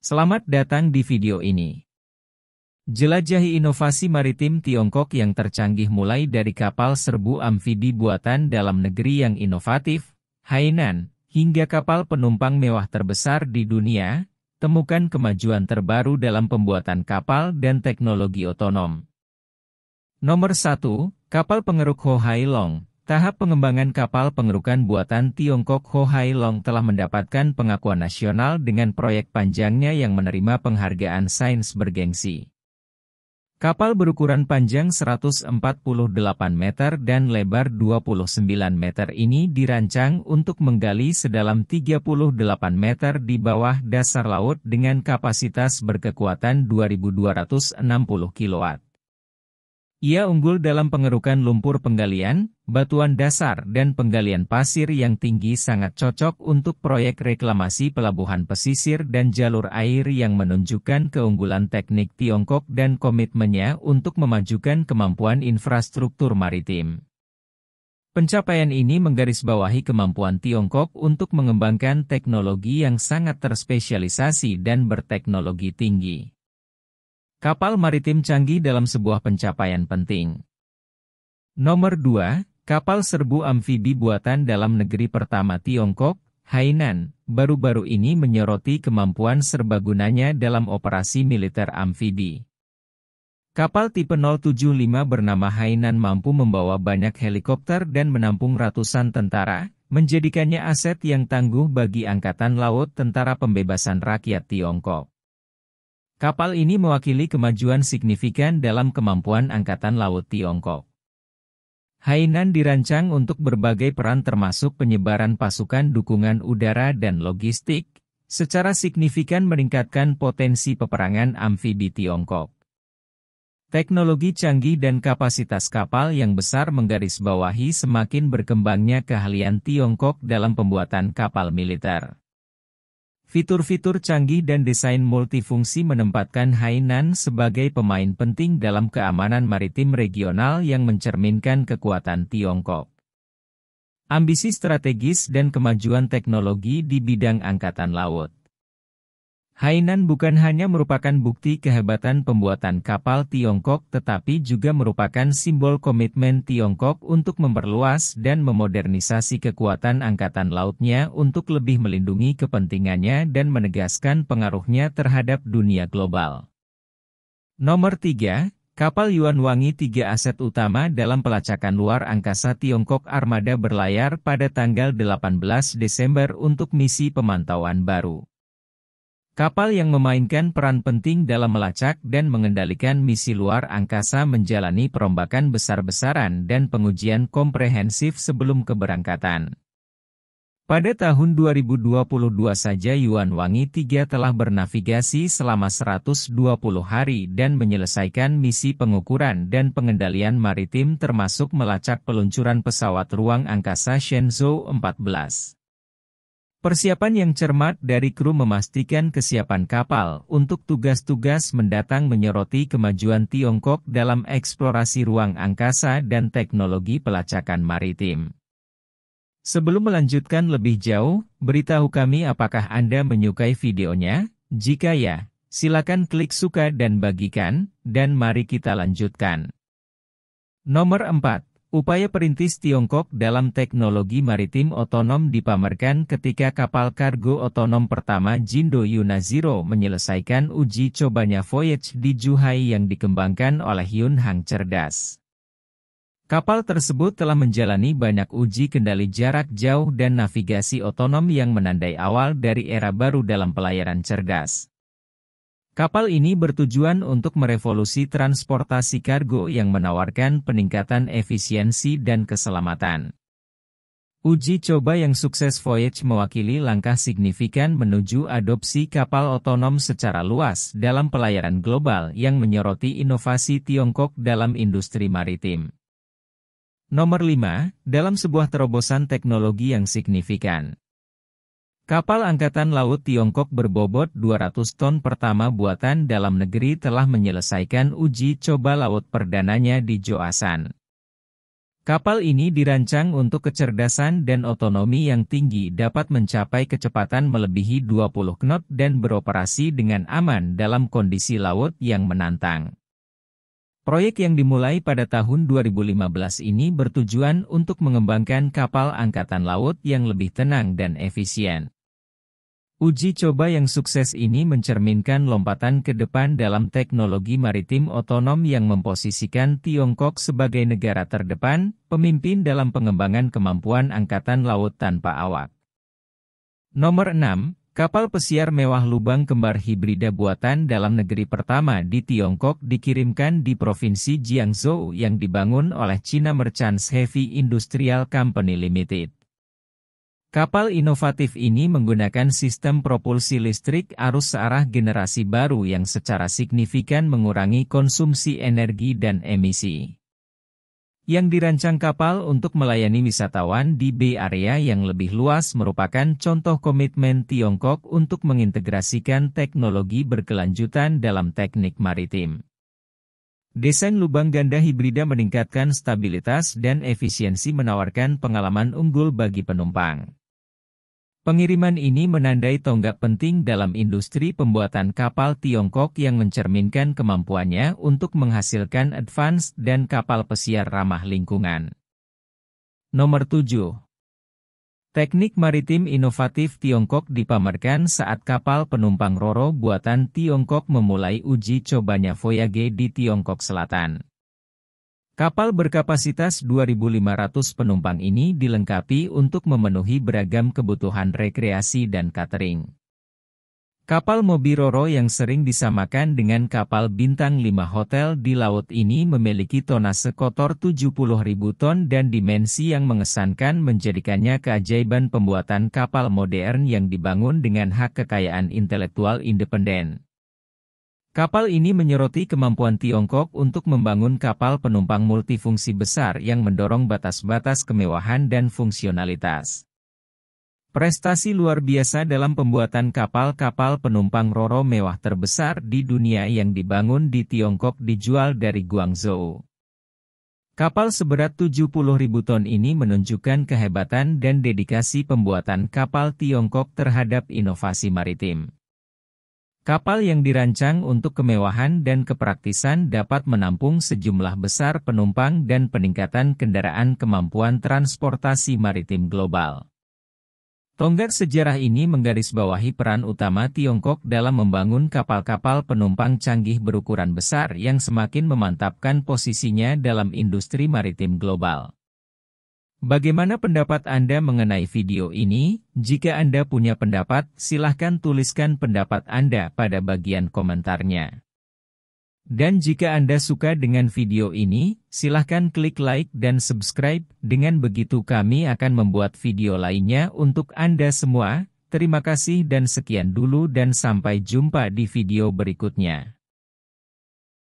Selamat datang di video ini. Jelajahi inovasi maritim Tiongkok yang tercanggih mulai dari kapal serbu amfibi buatan dalam negeri yang inovatif, Hainan, hingga kapal penumpang mewah terbesar di dunia. Temukan kemajuan terbaru dalam pembuatan kapal dan teknologi otonom. Nomor 1, kapal pengeruk Ho Hai Long. Tahap pengembangan kapal pengerukan buatan Tiongkok Ho Hai Long telah mendapatkan pengakuan nasional dengan proyek panjangnya yang menerima penghargaan sains bergengsi. Kapal berukuran panjang 148 meter dan lebar 29 meter ini dirancang untuk menggali sedalam 38 meter di bawah dasar laut dengan kapasitas berkekuatan 2.260 kW. Ia unggul dalam pengerukan lumpur penggalian, batuan dasar dan penggalian pasir yang tinggi, sangat cocok untuk proyek reklamasi pelabuhan pesisir dan jalur air yang menunjukkan keunggulan teknik Tiongkok dan komitmennya untuk memajukan kemampuan infrastruktur maritim. Pencapaian ini menggarisbawahi kemampuan Tiongkok untuk mengembangkan teknologi yang sangat terspesialisasi dan berteknologi tinggi. Kapal maritim canggih dalam sebuah pencapaian penting. Nomor 2, kapal serbu amfibi buatan dalam negeri pertama Tiongkok, Hainan, baru-baru ini menyoroti kemampuan serbagunanya dalam operasi militer amfibi. Kapal tipe 075 bernama Hainan mampu membawa banyak helikopter dan menampung ratusan tentara, menjadikannya aset yang tangguh bagi Angkatan Laut Tentara Pembebasan Rakyat Tiongkok. Kapal ini mewakili kemajuan signifikan dalam kemampuan Angkatan Laut Tiongkok. Hainan dirancang untuk berbagai peran termasuk penyebaran pasukan dukungan udara dan logistik, secara signifikan meningkatkan potensi peperangan amfibi Tiongkok. Teknologi canggih dan kapasitas kapal yang besar menggarisbawahi semakin berkembangnya keahlian Tiongkok dalam pembuatan kapal militer. Fitur-fitur canggih dan desain multifungsi menempatkan Hainan sebagai pemain penting dalam keamanan maritim regional yang mencerminkan kekuatan Tiongkok. Ambisi strategis dan kemajuan teknologi di bidang angkatan laut. Hainan bukan hanya merupakan bukti kehebatan pembuatan kapal Tiongkok tetapi juga merupakan simbol komitmen Tiongkok untuk memperluas dan memodernisasi kekuatan angkatan lautnya untuk lebih melindungi kepentingannya dan menegaskan pengaruhnya terhadap dunia global. Nomor 3, kapal Yuanwanggi 3 aset utama dalam pelacakan luar angkasa Tiongkok Armada berlayar pada tanggal 18 Desember untuk misi pemantauan baru. Kapal yang memainkan peran penting dalam melacak dan mengendalikan misi luar angkasa menjalani perombakan besar-besaran dan pengujian komprehensif sebelum keberangkatan. Pada tahun 2022 saja Yuanwanggi 3 telah bernavigasi selama 120 hari dan menyelesaikan misi pengukuran dan pengendalian maritim termasuk melacak peluncuran pesawat ruang angkasa Shenzhou 14. Persiapan yang cermat dari kru memastikan kesiapan kapal untuk tugas-tugas mendatang menyoroti kemajuan Tiongkok dalam eksplorasi ruang angkasa dan teknologi pelacakan maritim. Sebelum melanjutkan lebih jauh, beritahu kami apakah Anda menyukai videonya? Jika ya, silakan klik suka dan bagikan, dan mari kita lanjutkan. Nomor 4. Upaya perintis Tiongkok dalam teknologi maritim otonom dipamerkan ketika kapal kargo otonom pertama Jindo Yuna Zero menyelesaikan uji cobanya Voyage di Zhuhai yang dikembangkan oleh Yunhang Cerdas. Kapal tersebut telah menjalani banyak uji kendali jarak jauh dan navigasi otonom yang menandai awal dari era baru dalam pelayaran cerdas. Kapal ini bertujuan untuk merevolusi transportasi kargo yang menawarkan peningkatan efisiensi dan keselamatan. Uji coba yang sukses Voyage mewakili langkah signifikan menuju adopsi kapal otonom secara luas dalam pelayaran global yang menyoroti inovasi Tiongkok dalam industri maritim. Nomor 5, dalam sebuah terobosan teknologi yang signifikan. Kapal Angkatan Laut Tiongkok berbobot 200 ton pertama buatan dalam negeri telah menyelesaikan uji coba laut perdananya di Joasan. Kapal ini dirancang untuk kecerdasan dan otonomi yang tinggi, dapat mencapai kecepatan melebihi 20 knot dan beroperasi dengan aman dalam kondisi laut yang menantang. Proyek yang dimulai pada tahun 2015 ini bertujuan untuk mengembangkan kapal angkatan laut yang lebih tenang dan efisien. Uji coba yang sukses ini mencerminkan lompatan ke depan dalam teknologi maritim otonom yang memposisikan Tiongkok sebagai negara terdepan, pemimpin dalam pengembangan kemampuan angkatan laut tanpa awak. Nomor 6, kapal pesiar mewah lubang kembar hibrida buatan dalam negeri pertama di Tiongkok dikirimkan di Provinsi Jiangsu yang dibangun oleh China Merchants Heavy Industrial Company Limited. Kapal inovatif ini menggunakan sistem propulsi listrik arus searah generasi baru yang secara signifikan mengurangi konsumsi energi dan emisi. Yang dirancang kapal untuk melayani wisatawan di Bay Area yang lebih luas merupakan contoh komitmen Tiongkok untuk mengintegrasikan teknologi berkelanjutan dalam teknik maritim. Desain lubang ganda hibrida meningkatkan stabilitas dan efisiensi, menawarkan pengalaman unggul bagi penumpang. Pengiriman ini menandai tonggak penting dalam industri pembuatan kapal Tiongkok yang mencerminkan kemampuannya untuk menghasilkan advance dan kapal pesiar ramah lingkungan. Nomor 7. Teknik maritim inovatif Tiongkok dipamerkan saat kapal penumpang Ro-Ro buatan Tiongkok memulai uji cobanya Voyage di Tiongkok Selatan. Kapal berkapasitas 2.500 penumpang ini dilengkapi untuk memenuhi beragam kebutuhan rekreasi dan catering. Kapal Mobi Ro-Ro yang sering disamakan dengan kapal bintang 5 hotel di laut ini memiliki tonase kotor 70.000 ton dan dimensi yang mengesankan, menjadikannya keajaiban pembuatan kapal modern yang dibangun dengan hak kekayaan intelektual independen. Kapal ini menyoroti kemampuan Tiongkok untuk membangun kapal penumpang multifungsi besar yang mendorong batas-batas kemewahan dan fungsionalitas. Prestasi luar biasa dalam pembuatan kapal-kapal penumpang Ro-Ro mewah terbesar di dunia yang dibangun di Tiongkok dijual dari Guangzhou. Kapal seberat 70.000 ton ini menunjukkan kehebatan dan dedikasi pembuatan kapal Tiongkok terhadap inovasi maritim. Kapal yang dirancang untuk kemewahan dan kepraktisan dapat menampung sejumlah besar penumpang dan peningkatan kendaraan kemampuan transportasi maritim global. Tonggak sejarah ini menggarisbawahi peran utama Tiongkok dalam membangun kapal-kapal penumpang canggih berukuran besar yang semakin memantapkan posisinya dalam industri maritim global. Bagaimana pendapat Anda mengenai video ini? Jika Anda punya pendapat, silahkan tuliskan pendapat Anda pada bagian komentarnya. Dan jika Anda suka dengan video ini, silahkan klik like dan subscribe, dengan begitu kami akan membuat video lainnya untuk Anda semua. Terima kasih dan sekian dulu dan sampai jumpa di video berikutnya.